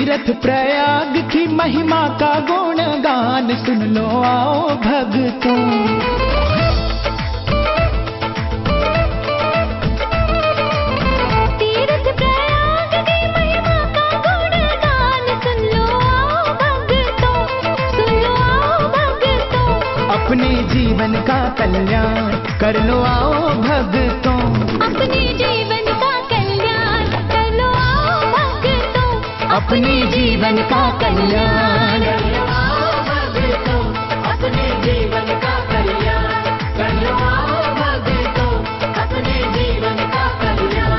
तीर्थ प्रयाग की महिमा का गुणगान सुन लो आओ भक्तों। तीर्थ प्रयाग की महिमा का गुणगान सुन लो आओ भक्तों, सुन लो आओ भक्तों। अपने जीवन का कल्याण कर लो आओ भक्तों। अपने जीवन का कल्याण कर लो आओ भक्तों। अपने जीवन का कल्याण कर लो आओ भक्तों। अपने जीवन का कल्याण कर लो आओ भक्तों। अपने जीवन का कल्याण।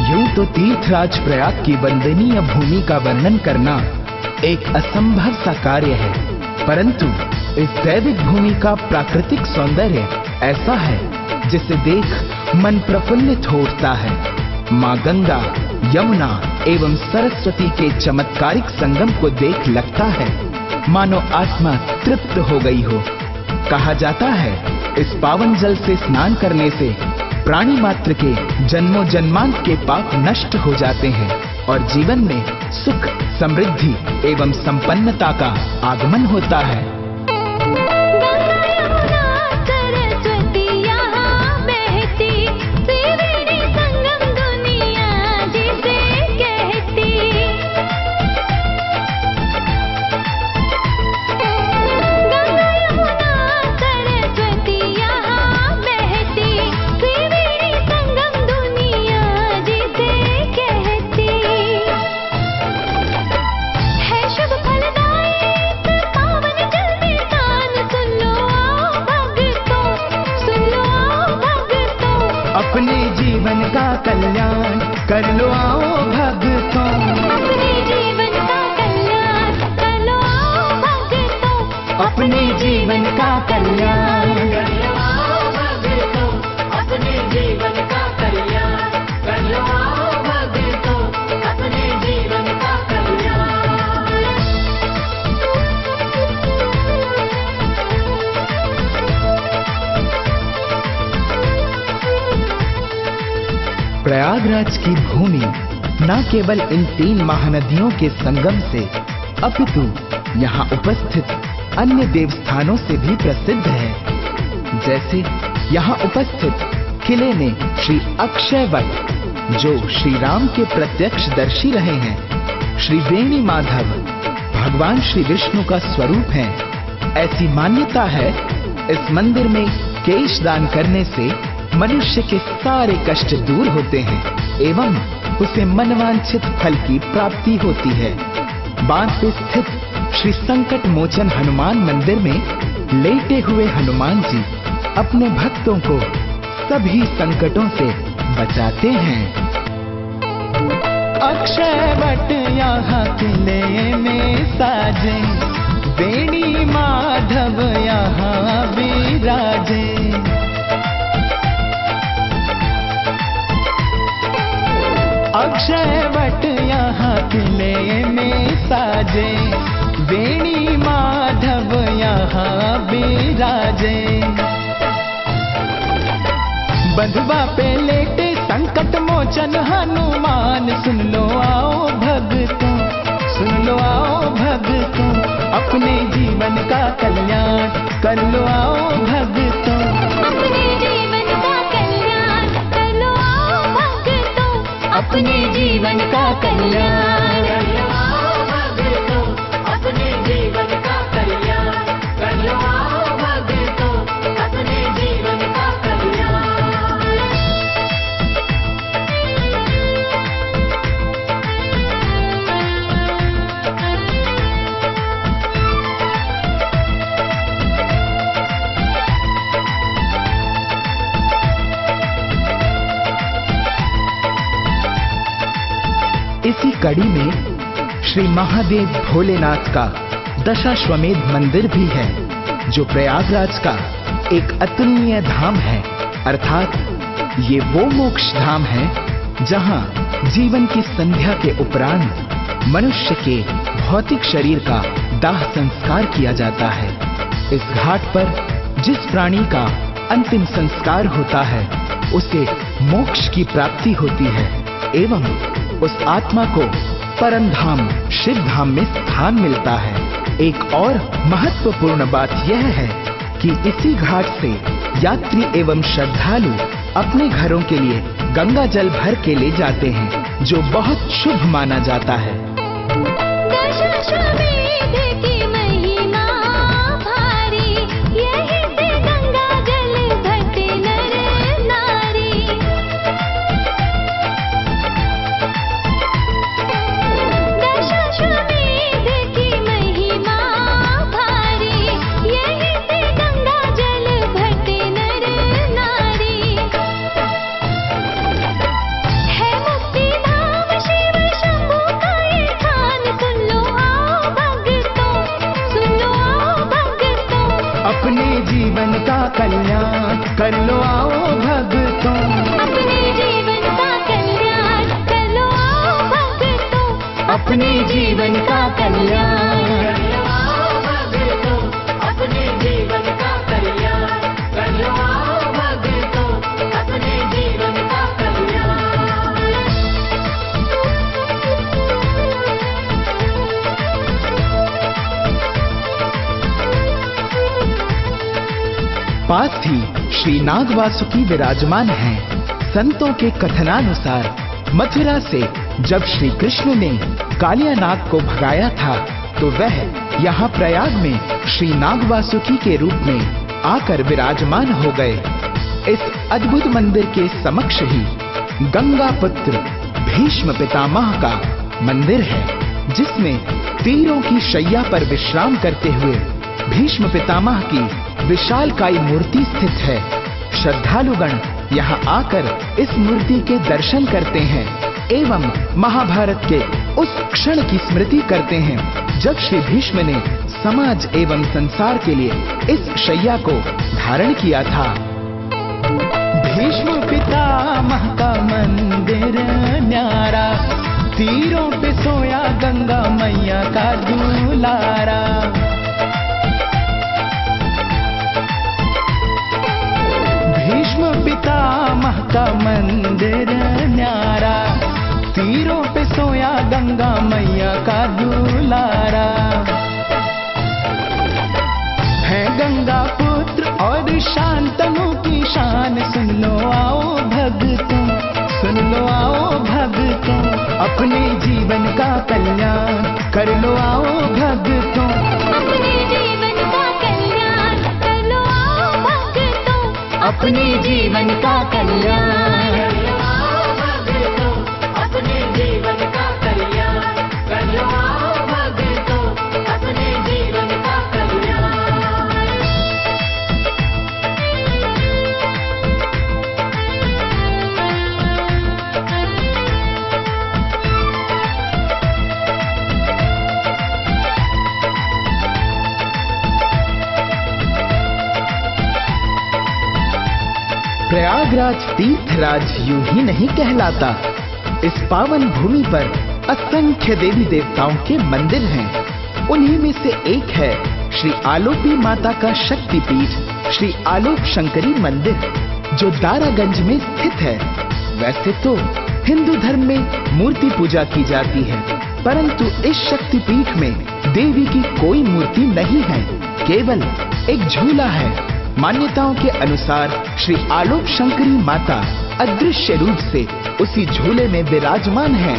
यूं तो तीर्थराज प्रयाग की वंदनीय भूमि का वर्णन करना एक असंभव सा कार्य है, परंतु इस दैविक भूमि का प्राकृतिक सौंदर्य ऐसा है जिसे देख मन प्रफुल्लित हो उठता है। माँ गंगा, यमुना एवं सरस्वती के चमत्कारिक संगम को देख लगता है मानो आत्मा तृप्त हो गई हो। कहा जाता है इस पावन जल से स्नान करने से प्राणी मात्र के जन्मों जन्मांत के पाप नष्ट हो जाते हैं और जीवन में सुख, समृद्धि एवं संपन्नता का आगमन होता है। अपने जीवन का कल्याण कर लो आओ भक्तों। अपने जीवन का कल्याण कर लो आओ भक्तों। अपने जीवन का कल्याण कर लो आओ भक्तों। अपने जीवन का कल्याण कर लो आओ भक्तों। अपने जीवन का कल्याण। प्रयागराज की भूमि न केवल इन 3 महानदियों के संगम से अपितु यहाँ उपस्थित अन्य देवस्थानों से भी प्रसिद्ध है। जैसे यहाँ उपस्थित किले में श्री अक्षय वट जो श्री राम के प्रत्यक्ष दर्शी रहे हैं, श्री वेणी माधव भगवान श्री विष्णु का स्वरूप है। ऐसी मान्यता है इस मंदिर में केश दान करने से मनुष्य के सारे कष्ट दूर होते हैं एवं उसे मनवांछित फल की प्राप्ति होती है। बांध पे स्थित श्री संकट मोचन हनुमान मंदिर में लेटे हुए हनुमान जी अपने भक्तों को सभी संकटों से बचाते हैं। अक्षय वट यहाँ किले में साजे, वेणी माधव यहाँ विराजे। अक्षय वट यहाँ किले में साजे, वेणी माधव यहाँ विराजे। बंधुआ पे लेटे संकट मोचन हनुमान सुन लो आओ भक्तों, सुन लो आओ भक्तों। अपने जीवन का कल्याण कर लो आओ भक्तों। अपने जीवन का कल्याण कर लो आओ भक्तों। अपने जीवन का कल्याण कर लो आओ भक्तों। अपने जीवन का कल्याण कर लो आओ भक्तों। अपने जीवन का कल्याण। इसी कड़ी में श्री महादेव भोलेनाथ का दशाश्वमेध मंदिर भी है, जो प्रयागराज का एक अतुलनीय धाम है। अर्थात ये वो मोक्ष धाम है जहां जीवन की संध्या के उपरांत मनुष्य के भौतिक शरीर का दाह संस्कार किया जाता है। इस घाट पर जिस प्राणी का अंतिम संस्कार होता है उसे मोक्ष की प्राप्ति होती है एवं उस आत्मा को परम धाम शिव धाम में स्थान मिलता है। एक और महत्वपूर्ण बात यह है कि इसी घाट से यात्री एवं श्रद्धालु अपने घरों के लिए गंगा जल भर के ले जाते हैं, जो बहुत शुभ माना जाता है। दशाश्वमेध की महिमा भारी, यही से गंगा जल भरते नर नारी। दशाश्वमेध की महिमा भारी, यही से गंगा जल भरते नर नारी। है मुक्ति धाम शिव शंभू का ये स्थान, सुन लो आओ भक्तों, सुन लो आओ भक्तों। अपने जीवन का कल्याण कर लो आओ भक्तों। अपने जीवन का कल्याण कर लो आओ भक्तों। अपने जीवन का कल्याण अपने जीवन का कल्याण कर लो आओ भक्तों, अपने जीवन का कल्याण। पास ही श्री नाग वासुकी विराजमान हैं। संतों के कथनानुसार मथुरा से जब श्री कृष्ण ने कालिया नाग को भगाया था तो वह यहाँ प्रयाग में श्री नाग वासुकी के रूप में आकर विराजमान हो गए। इस अद्भुत मंदिर के समक्ष ही गंगा पुत्र भीष्म पितामह का मंदिर है, जिसमें तीरों की शैया पर विश्राम करते हुए भीष्म पितामह की विशालकाय मूर्ति स्थित है। श्रद्धालुगण यहाँ आकर इस मूर्ति के दर्शन करते हैं एवं महाभारत के उस क्षण की स्मृति करते हैं जब श्री भीष्म ने समाज एवं संसार के लिए इस शैया को धारण किया था। भीष्म पितामह का मंदिर न्यारा, तीरों पे सोया गंगा मैया का दुलारा। भीष्म पितामह का मंदिर न्यारा, तीरों पे सोया गंगा मैया का दुलारा। है गंगा पुत्र और शांतनु की शान, सुन लो आओ भक्तों, सुन लो आओ भक्तों। अपने जीवन का कल्याण कर लो आओ भक्तों। अपने जीवन का कल्याण कर लो आओ भक्तों। अपने जीवन का कल्याण अपने जीवन का कल्याण कर लो आओ भक्तों, अपने जीवन का कल्याण। प्रयागराज तीर्थराज यूं ही नहीं कहलाता। इस पावन भूमि पर असंख्य देवी देवताओं के मंदिर हैं। उन्हीं में से एक है श्री आलोपी माता का शक्तिपीठ श्री आलोक शंकरी मंदिर, जो दारागंज में स्थित है। वैसे तो हिंदू धर्म में मूर्ति पूजा की जाती है, परंतु इस शक्तिपीठ में देवी की कोई मूर्ति नहीं है, केवल एक झूला है। मान्यताओं के अनुसार श्री आलोक शंकरी माता अदृश्य रूप से उसी झूले में विराजमान है।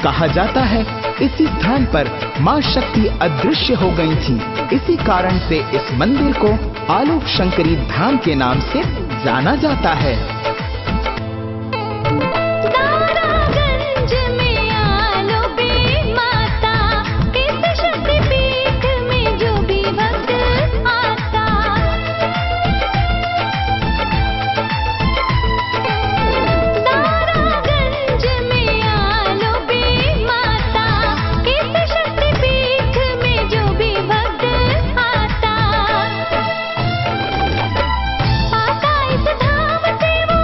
कहा जाता है इसी स्थान पर मां शक्ति अदृश्य हो गई थी। इसी कारण से इस मंदिर को आलोक शंकरी धाम के नाम से जाना जाता है। दारागंज में आलोपी माता, इस शक्तिपीठ में जो भी भक्त आता। दारागंज में आलोपी माता, इस शक्तिपीठ में जो भी भक्त आता। आता इस धाम से वो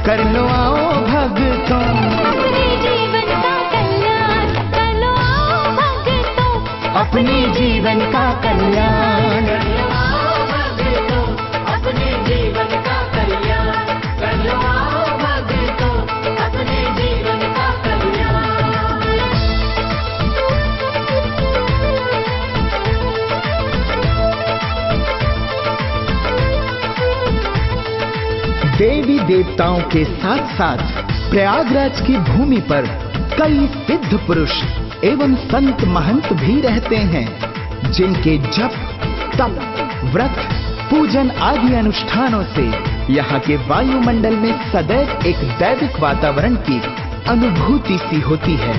कर लो आओ भक्तों। अपने जीवन का कल्याण कर लो आओ भक्तों। अपने जीवन का कल्याण कर लो आओ भक्तों, अपने जीवन का कल्याण कर लो आओ भक्तों, अपने जीवन का कल्याण। देवी देवताओं के साथ साथ प्रयागराज की भूमि पर कई सिद्ध पुरुष एवं संत महंत भी रहते हैं, जिनके जप, तप, व्रत, पूजन आदि अनुष्ठानों से यहाँ के वायुमंडल में सदैव एक दैविक वातावरण की अनुभूति सी होती है।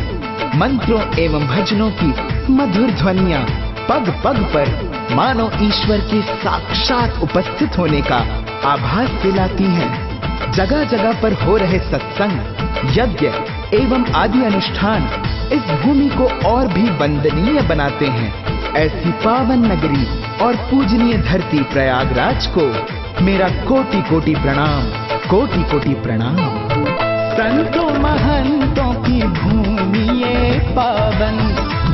मंत्रों एवं भजनों की मधुर ध्वनियाँ पग पग पर मानो ईश्वर की साक्षात उपस्थित होने का आभास दिलाती हैं। जगह जगह पर हो रहे सत्संग, यज्ञ एवं आदि अनुष्ठान इस भूमि को और भी वंदनीय बनाते हैं। ऐसी पावन नगरी और पूजनीय धरती प्रयागराज को मेरा कोटि कोटि प्रणाम, कोटि कोटि प्रणाम। संतों महंतों की भूमि ये पावन,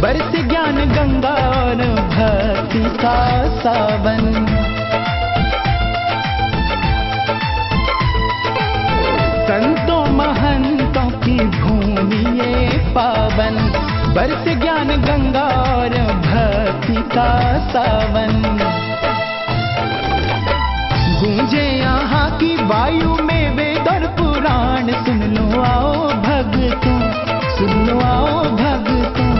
बरसे ज्ञान गंगा और भक्ति का सावन। संतों महंतों की भूमि ये पावन, बरसे ज्ञान गंगा और भक्ति का सावन। गूंजे यहाँ की वायु में वेद और पुराण, सुन लो आओ भक्तों, सुन लो आओ भक्तों।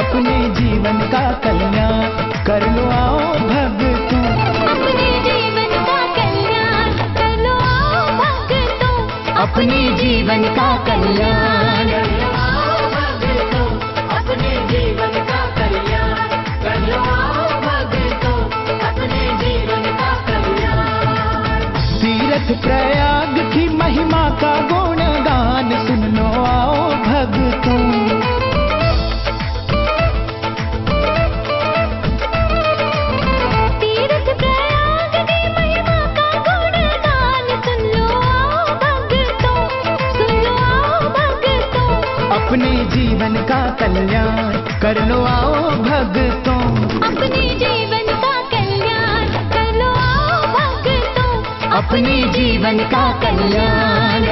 अपने जीवन का कल्याण कर लो आओ भक्तों। अपने जीवन का कल्याण कर लो आओ भक्तों। अपने जीवन का कल्याण कर लो आओ भक्तों, अपने जीवन का कल्याण कर लो आओ भक्तों, अपने जीवन का कल्याण। तीर्थ प्रयाग की महिमा का गुणगान, सुन लो आओ भक्तों। तीर्थ प्रयाग की महिमा का गुणगान, सुन लो आओ भक्तों, सुन लो आओ भक्तों। अपने जीवन का कल्याण कर लो आओ भक्तों। अपने जीवन का कल्याण कर लो आओ भक्तों। अपने जीवन का कल्याण